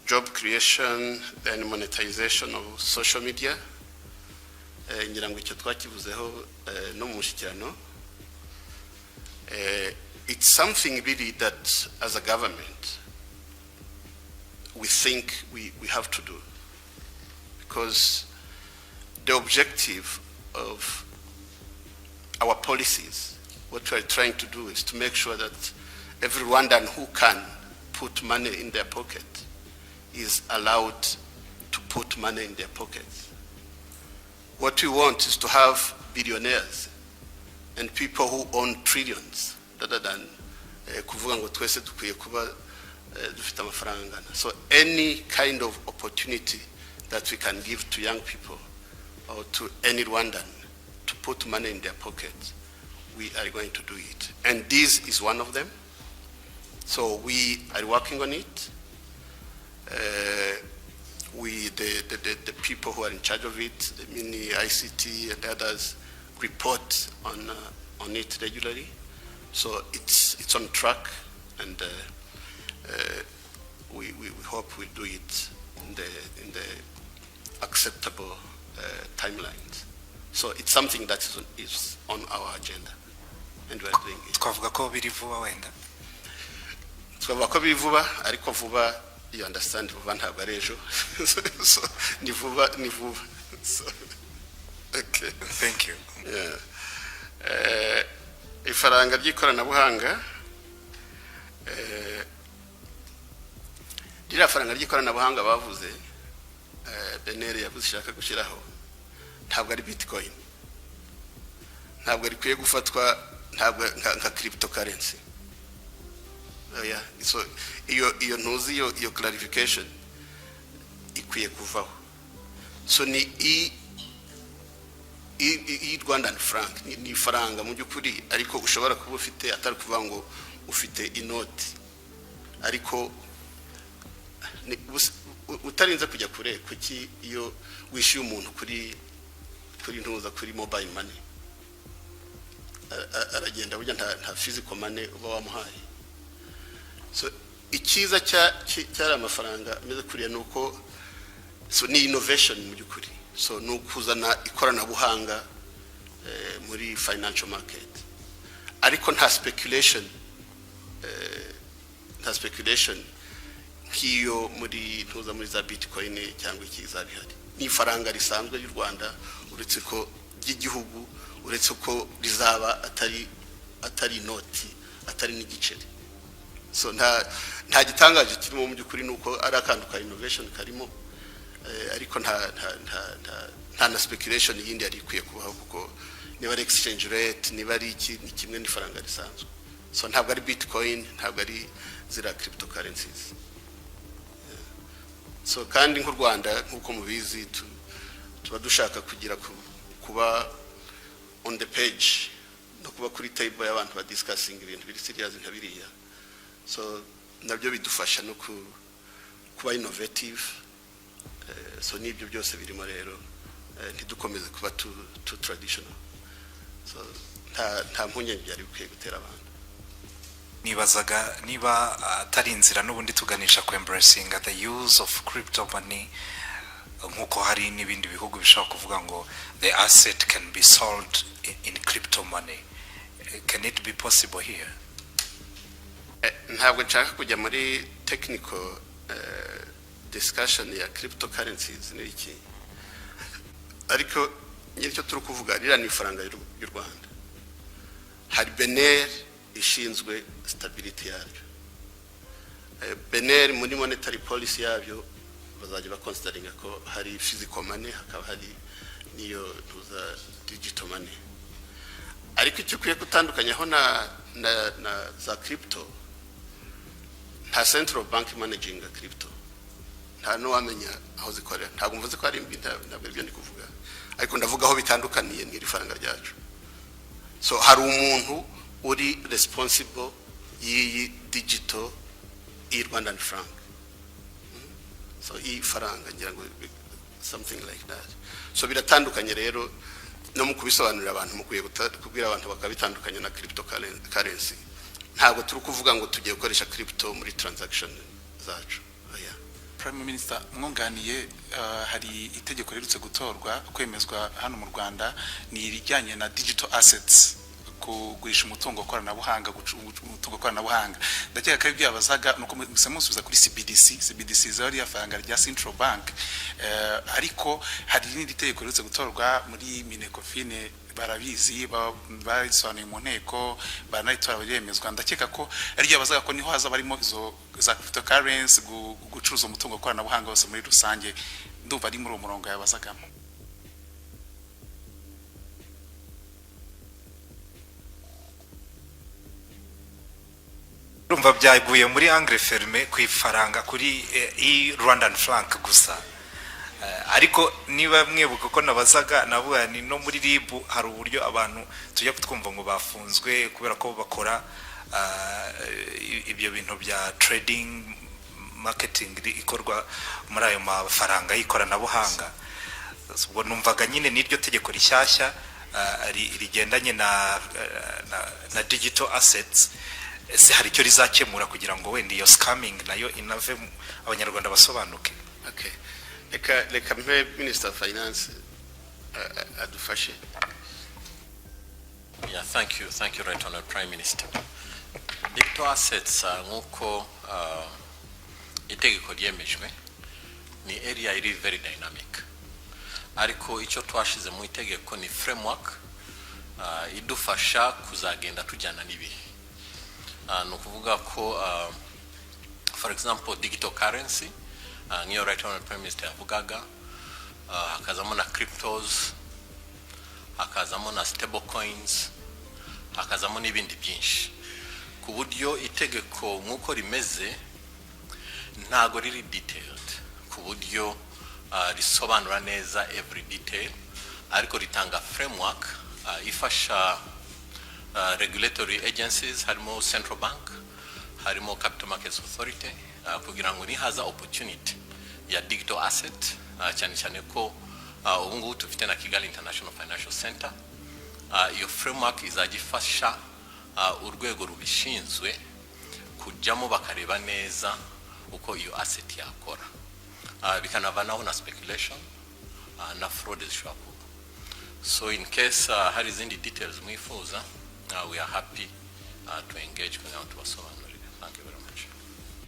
job creation, then monetization of social media. Ngira ngo icyo twakivuzeho no mu mushyikirano. It's something really that as a government we think we have to do, because the objective of our policies, what we are trying to do is to make sure that every Rwandan who can put money in their pocket is allowed to put money in their pockets. What we want is to have billionaires and people who own trillions, rather than kuvuga ngo twese dukwiye kuba dufite amafaranga. So any kind of opportunity that we can give to young people or to any Rwandan to put money in their pockets, we are going to do it. And this is one of them. So we are working on it. The people who are in charge of it, the mini ICT and others, report on it regularly. So it's on track, and we hope we'll do it in the acceptable timelines. So it's something that is on our agenda, and we are doing it. Twavuga ko biri vuba wenda. Twavuga ko biri vuba, ariko vuba, you understand, vuba ntabwo ari ejo. So ni vuba. So okay. Thank you. Yeah. Ifaranga ry'ikoranabuhanga, ririya faranga ry'ikoranabuhanga bavuze, Beneri yavuze ishaka gushyiraho, ntabwo ari Bitcoin, ntabwo rikwiye gufatwa nka cryptocurrency. Yeah. So iyo ntuzi iyo clarification ikwiye kuvaho. So ni Rwandan franc, ni faranga mu byukuri, ariko ushobora kuba ufite atari kuvuga ngo ufite inoti, ariko utarinze kujya kure kuki iyo wishyuye umuntu kuri ntuza kuri mobile money aragenda burya nta physical money uba wamuhaye. So ikiza cyari amafaranga ameze kuriya nuko so ni innovation mu byukuri. So nukuzana ikoranabuhanga muri financial market, ariko nta speculation nk'iyo muri ntuza muri za Bitcoin cyangwa ikiza bihari. Ni faranga risanzwe y'u Rwanda, uretse ko ry'igihugu, uretse ko rizaba atari inoti, atari n'igiceri. So nta gitangaje kirimo mu byukuri nuko ari akantu ka innovation karimo, ariko nta na speculation yindi yari ikwiye kubaho, kuko niba ari exchange rate, niba ari iki, ni kimwe n'ifaranga risanzwe. So ntabwo ari Bitcoin, ntabwo ari zira cryptocurrencies. So kandi nk'u Rwanda nk'uko mubizi tuba dushaka kugira kuba on the page, no kuba kuri table y'abantu ba discussing ibintu biri serious nka biriya. So nabyo bidufasha no kuba innovative. So nibyo byose birimo rero, ntidukomeze kuba too traditional. So nta mpungenge byari bikwiye gutera abantu. Nibazaga niba atari inzira n'ubundi tuganisha ku embracing the use of crypto money, nkuko hari n'ibindi bihugu bishaka kuvuga ngo the asset can be sold in crypto money. Can it be possible here? Ntabwo nshaka kujya muri technical discussion ya cryptocurrencies n'iki, ariko nyiricyo turi kuvuga rira ni faranga y'u Rwanda. Hari Bener ishinzwe stability yaryo. Bener muri monetary policy yabyo bazajya baconsidering ko hari physical money, hakaba hari niyo tuza digital money. Ariko icyo kwiye kutandukanyaho na za crypto, nta central bank managing crypto, nta no wamenya aho zikorera. Ntabwo mvuze ko ari imbi, ntabwo ibyo ndi kuvuga, ariko ndavuga aho bitandukaniye n'iri faranga ryacu. So hari umuntu uri responsible y'iyi digital Rwandan franc. So Ifaranga ngira ngo something like that. So biratandukanye rero, no mu kubisobanurira abantu mukwiye kubwira abantu bakabitandukanya na cryptocurrency. Ntabwo turi kuvuga ngo tugiye gukoresha crypto muri transaction zacu. Prime Minister mwunganiye hari itegeko rirutse gutorwa kwemezwa hano mu Rwanda ni irijyanye na digital assets kugurisha umutungo koranabuhanga umutungo koranabuhanga ndakeka ko ibyo yabazaga nuko musubiza kuri CBDC zari yafanga rya Central Bank ariko hari n'indi tegeko rirutse gutorwa muri Minecofine barabizi bayisobanuye mu nteko banayitora baremezwa ndakeka ko ari yabazaga ko niho haza barimo izo za cryptocurrency gucuruza umutungo koranabuhanga wose muri rusange ndumva ari muri umurongo yabazagamo. Urumva byaguye muri angle ferme ku ifaranga kuri Rwandan franc gusa ariko niba mwibuka ko nabazaga navuga ni no muri RIB hari uburyo abantu tujya kutwumva ngo bafunzwe kubera ko bakora ibyo bintu bya trading marketing ikorwa muri ayo mafaranga y'ikoranabuhanga ubwo numvaga nyine n'iryo tegeko rishyashya rigendanye na digital assets se hari icyo rizakemura kugira ngo wenda iyo scamming nayo inave abanyarwanda basobanuke. Okay, leka Minister of Finance adufashe. Yeah, thank you, Right Honourable Prime Minister. Digital assets nkuko itegeko ryemejwe ni area iri very dynamic ariko icyo twashize mu itegeko ni framework idufasha kuzagenda tujyana n'ibihe no kuvuga ko for example digital currency ngiyo Right Honourable Prime Minister yavugaga hakazamo na cryptos hakazamo na stable coins hakazamo n'ibindi byinshi ku buryo itegeko nkuko rimeze ntago riri detailed ku buryo risobanura neza every detail ariko ritanga framework ifasha regulatory agencies harimo Central Bank harimo Capital Markets Authority kugira ngo nihaza opportunity ya digital asset cyane cyane ko ubu ngubu tufite na Kigali International Financial Center iyo framework izagifasha urwego rubishinzwe kujyamo bakareba neza uko iyo asset yakora bikanavanaho na speculation na fraud zishobora kuba. So in case hari izindi details mwifuza we are happy to engage kugira ngo tubasobanurire. Thank you very much.